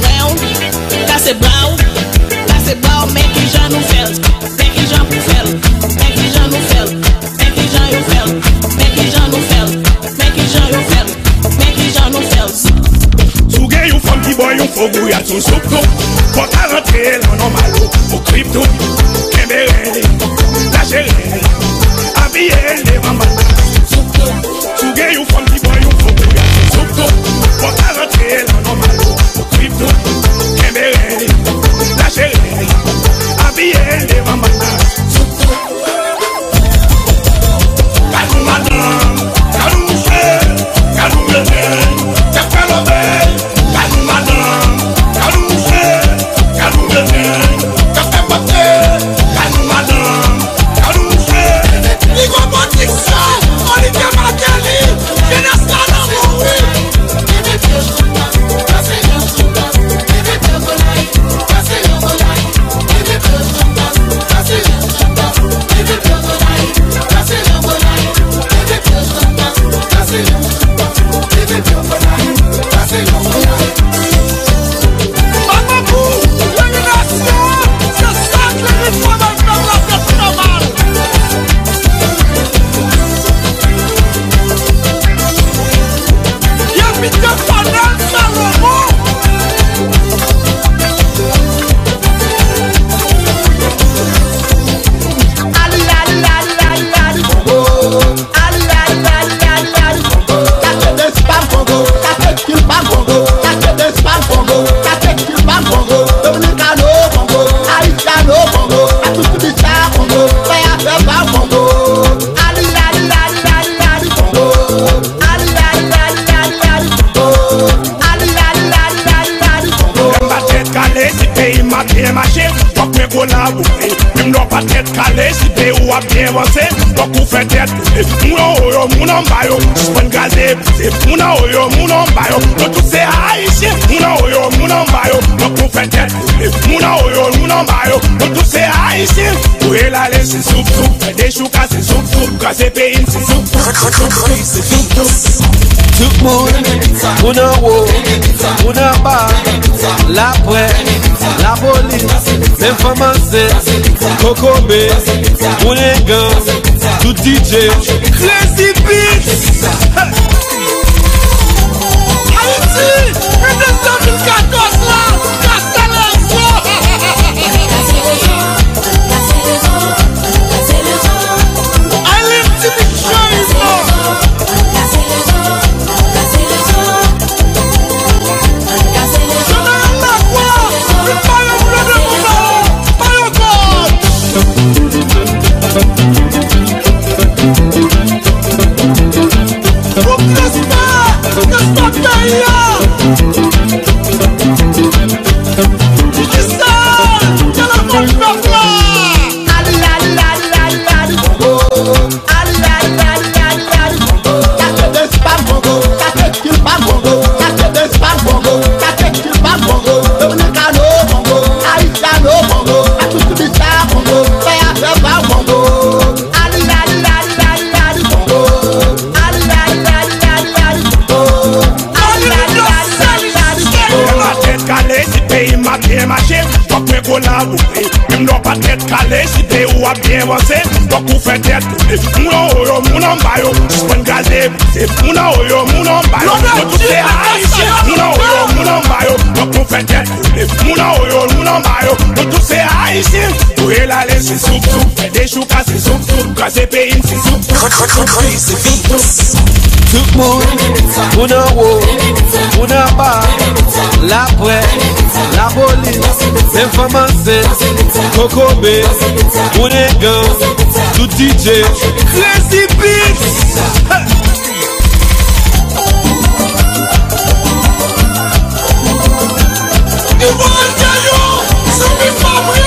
round, c'est brown, mais qui j'en nous fait, mais qui j'en nous fait, mais qui j'en nous fait, mais qui j'en nous fait, mais qui j'en nous fait, mais qui j'en nous fait, mais qui j'en nous fait. Sougué you femme qui boy, you faut bouillir ton soupe tout. Pour ta rentrée, l'on en malo, au crypto, Kembereni, la chérie, habillé les mamans. Sougué you femme qui boy, you faut bouillir ton soupe tout. Pour ta rentrée, l'on en malo, au crypto, Kembereni, la chérie, habillé les mamans. Calou madame, calou frère, calou bébé, t'as fait le bel. Calou madame, calou frère, calou bébé, t'as fait porter. Calou madame, calou frère. Ligo Botixo, Olivier Martelly, Venasta Namouri. Même l'on pas tête calée, si t'es ou à bien avancé, donc vous faites tête. Mon ambayo, je prends gazé, mon oyo, mon ambayo, donc tout c'est haïtien, mon ambayo, donc vous faites tête. Mon oyo, mon ambayo, donc tout c'est haïtien. Où est la laisse, c'est soupe, soupe, des choux cassés, soupe, soupe, cassé pays, c'est soupe, c'est soupe, soupe. Tout le monde, mon haut, mon bas, la presse, la police, l'information, Coco B, mon élégant, tout DJ, Crazy Beats. Haïti, 2014 là, même non pas tête calée, si t'es ou à bien avancé, donc vous faites tête. Mon oyo, mon ambayo, je prends gazé, c'est mon oyo, mon ambayo, donc tout c'est haïtien. Mon oyo, mon ambayo, donc vous faites tête. Mon oyo, mon ambayo, donc tout c'est haïtien. Où est la laisse, c'est soupe, soupe, des choux cassés, soupe, soupe, cassé pays, c'est soupe, c'est soupe. Tout le monde, mon haut, mon bas, la presse, la police, l'information, Coco B, mon élégant, tout DJ, Crazy Beats. You want to tell you, some people